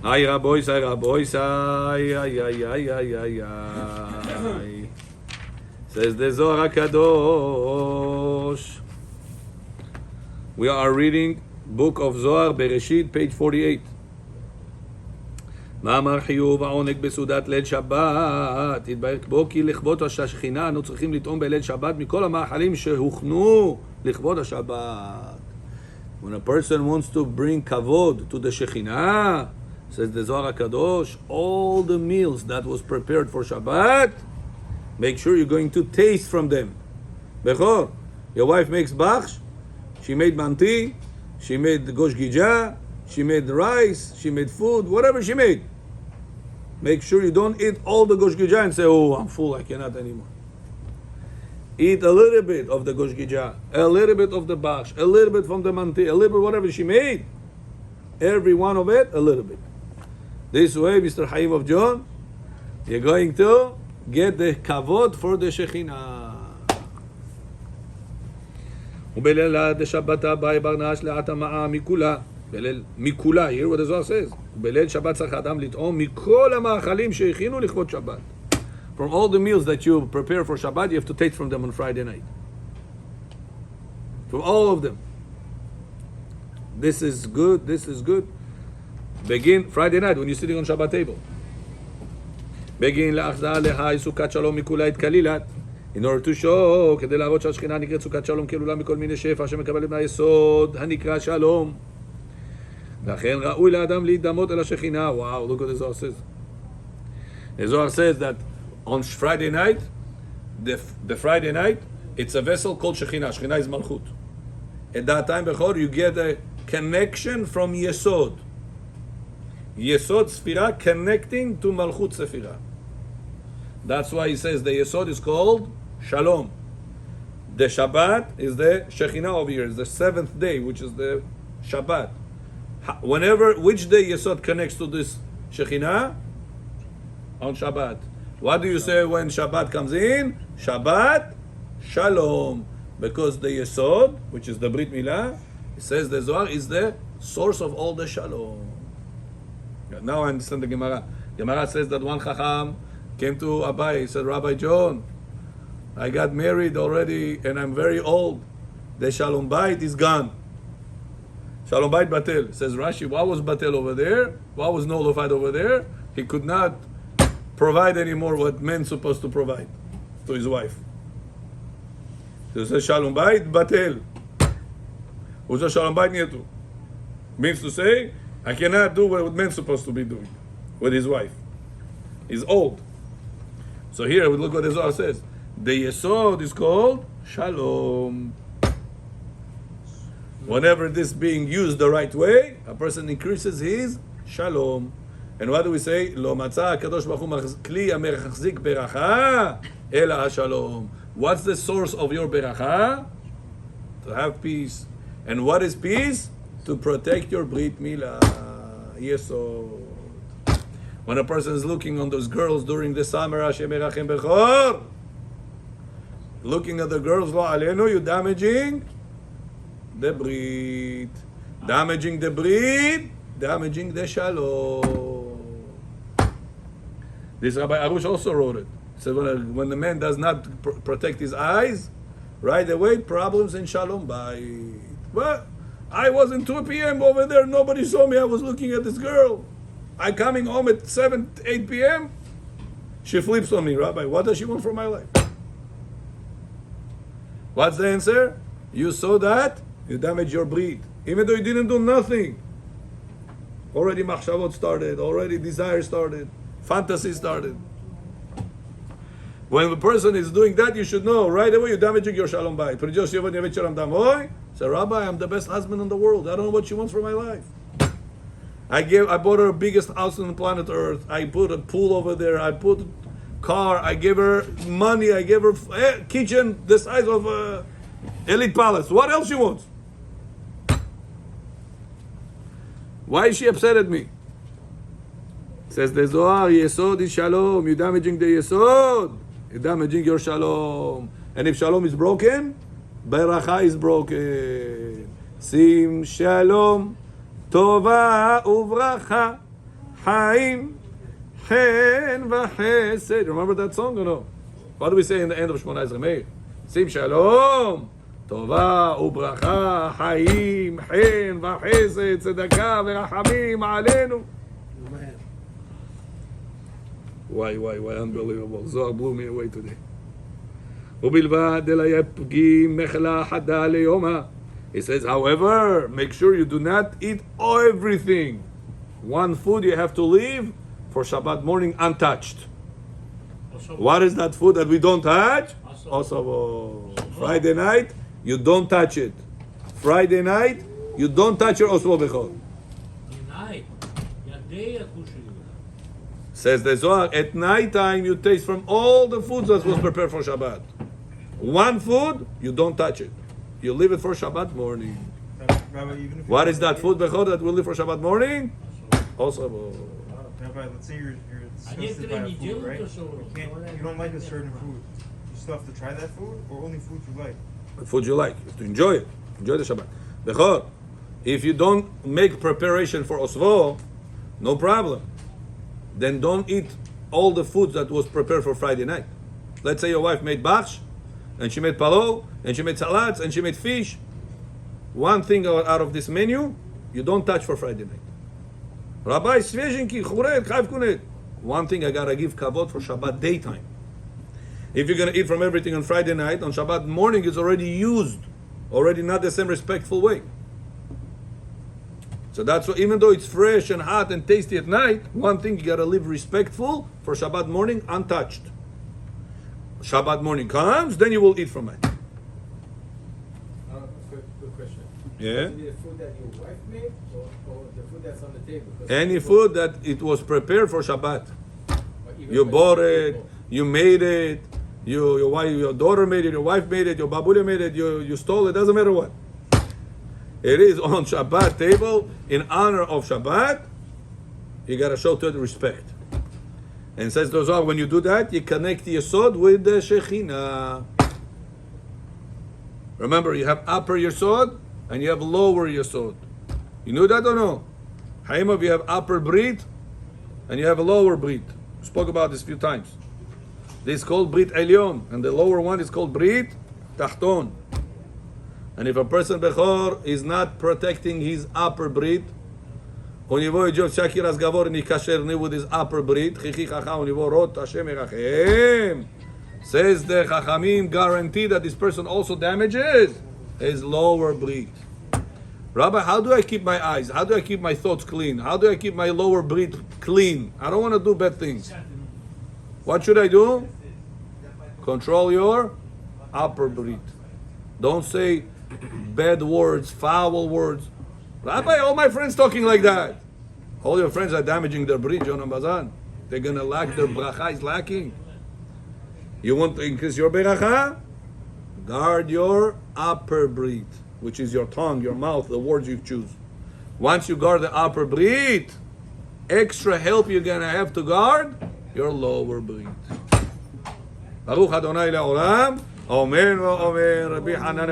Ay Rabois, ay Rabois, ay, ay, ay, ay, ay, ay, ay. Says the Zohar Kadosh. We are reading book of Zohar, Bereshit, page 48. מאמר חיוב העונג בסעודת ליל שבת, התבהר בו כי לכבוד השכינה אנו צריכים לטעום בליל שבת מכל המאכלים שהוכנו לכבוד השבת. When a person wants to bring kavod to the Shekhinah, says the Zohar HaKadosh, all the meals that was prepared for Shabbat, make sure you're going to taste from them. Bechor, your wife makes bachsh, she made manti, she made gosh gija, she made rice, she made food, whatever she made. Make sure you don't eat all the gosh gija and say, oh, I'm full, I cannot anymore. Eat a little bit of the gosh gija, a little bit of the bachsh, a little bit from the manti, a little bit whatever she made. Every one of it, a little bit. This way, Mr. Haim of John, you're going to get the kavod for the Shekhinah. ובלילה דשבת הבא ברנש לאט המעה מכולה. בליל מכולה, hear what the Zohar says. בליל שבת צריך האדם לטעום מכל המאכלים שהכינו לכבוד שבת. From all the meals that you prepare for Shabbat, you have to taste from them on Friday night. From all of them. This is good, this is good. Begin Friday night when you're sitting on Shabbat table. Begin לאחזה להי סוכת שלום מכולה את כלילת. In order to show, כדי להראות שהשכינה נקראת סוכת שלום כלולה מכל מיני שפע שמקבלת מהיסוד הנקרא שלום. לכן ראוי לאדם להידמות אל השכינה. Wow, look what the Zohar says. The Zohar says that on Friday night, the Friday night, it's a vessel called Shekhinah. Shekhinah is Malchut. At that time, before you get a connection from Yesod. Yesod Sfira connecting to Malchut Sefira. That's why he says the Yesod is called Shalom. The Shabbat is the Shekhinah over here. It's the seventh day, which is the Shabbat. Which day Yesod connects to this Shekhinah? On Shabbat. What do you say when Shabbat comes in? Shabbat Shalom. Because the Yesod, which is the Brit Milah, it says the Zohar is the source of all the Shalom. Now I understand the Gemara. Gemara says that one Chacham came to Abai. He said, Rabbi John, I got married already and I'm very old. The Shalom Bayit is gone. Shalom Bayit Batel. Says Rashi, what was Batel over there? What was nullified over there? He could not provide anymore what men supposed to provide to his wife. So he says Shalom Bayit Batel. Who's a Shalom Bayit Nietu? Means to say, I cannot do what men supposed to be doing with his wife. He's old. So here, we look what the Zohar says. The Yesod is called Shalom. Whenever this being used the right way, a person increases his Shalom. And what do we say? Lo matzah HaKadosh Baruch Hu kli amechzik beracha ela ha-shalom. What's the source of your beracha? To have peace. And what is peace? To protect your Brit Milah. Yesod. When a person is looking on those girls during the summer, Hashem Erachem Bechor, looking at the girls, Lo Alenu, you're damaging the Brit. Damaging the Brit, damaging the Shalom. This Rabbi Arush also wrote it. He said when the man does not protect his eyes, right away, problems in Shalom Bayit. Well, I was in 2 p.m. over there, nobody saw me, I was looking at this girl. I'm coming home at 7, 8 p.m. She flips on me, Rabbi, what does she want from my life? What's the answer? You saw that, you damage your breed. Even though you didn't do nothing. Already machshavot started, already desire started, fantasy started. When a person is doing that, you should know right away you're damaging your shalom bayit. Say, Rabbi, I'm the best husband in the world. I don't know what she wants from my life. I bought her the biggest house on the planet Earth. I put a pool over there. I put a car. I gave her money. I gave her a kitchen the size of a elite palace. What else she wants? Why is she upset at me? Says the Zohar, Yesod is Shalom. You're damaging the Yesod. You're damaging your Shalom. And if Shalom is broken, Beracha is broken. Sim Shalom. Tova uvracha, Chaim, Chen v'chesed. Remember that song or no? What do we say in the end of Shmona Esrei Meir? Sim Shalom, Tova ubracha, Chaim, Chen v'chesed, Tzedakah v'rachamim aleinu. Why, unbelievable. Zohar blew me away today. ובלבד אלא יהיה פגיעים מחלה חדה ליומא. He says, however, make sure you do not eat everything. One food you have to leave for Shabbat morning untouched. What is that food that we don't touch? Osavo. Friday night, you don't touch it. Friday night, you don't touch your osvo bechol. Says the Zohar, at night time you taste from all the foods that was prepared for Shabbat. One food, you don't touch it. You leave it for Shabbat morning. Rabbi, even if What is that food, Bechor, that will leave for Shabbat morning? Also, Rabbi, let's say you're disgusted by a food, right? You don't like a certain food. You still have to try that food, or only food you like? the food you like, is to enjoy it. Enjoy the Shabbat. Bechor, if you don't make preparation for Osvo, no problem. Then don't eat all the foods that was prepared for Friday night. Let's say your wife made bach, and she made palo, and she made salads, and she made fish. One thing out of this menu, you don't touch for Friday night. Rabbi, svеженький, churet, chayv kunet. One thing I gotta give kavod for Shabbat daytime. If you're gonna eat from everything on Friday night, on Shabbat morning it's already used, already not the same respectful way. So that's why, even though it's fresh and hot and tasty at night, one thing you gotta live respectful for Shabbat morning, untouched. Shabbat morning comes, then you will eat from it. Good question. Yeah? Is it the food that your wife made or the food that's on the table? Because Any food that it was prepared for Shabbat. even You by bought the it, table. you made it, your wife, your daughter made it, your wife made it, your babule made it, you stole it, doesn't matter what. It is on Shabbat table, in honor of Shabbat, you gotta show to it respect. And says the Zohar, when you do that, you connect the Yesod with the Shekhinah. Remember, you have upper Yesod and you have lower Yesod. You knew that or no? Haimov, you have upper Brit and you have a lower Brit. We spoke about this a few times. This is called Brit Elyon, and the lower one is called Brit Tachton. And if a person Bechor is not protecting his upper Brit, у него идет всякий разговор некошерный with his upper Brit, Chichi Chacham, у него рот Hashem Erachem. Says the Chachamim, guarantee that this person also damages his lower Brit. Rabbi, how do I keep my eyes? How do I keep my thoughts clean? How do I keep my lower Brit clean? I don't want to do bad things. What should I do? Control your upper Brit. Don't say bad words, foul words. Rabbi, all my friends talking like that. All your friends are damaging their Brit, John and Bazan. They're going to lack, their bracha is lacking. You want to increase your beracha? Guard your upper Brit, which is your tongue, your mouth, the words you choose. Once you guard the upper Brit, extra help you're going to have to guard your lower Brit. Baruch Adonai Le'olam. Amen. Rabbi Hanan.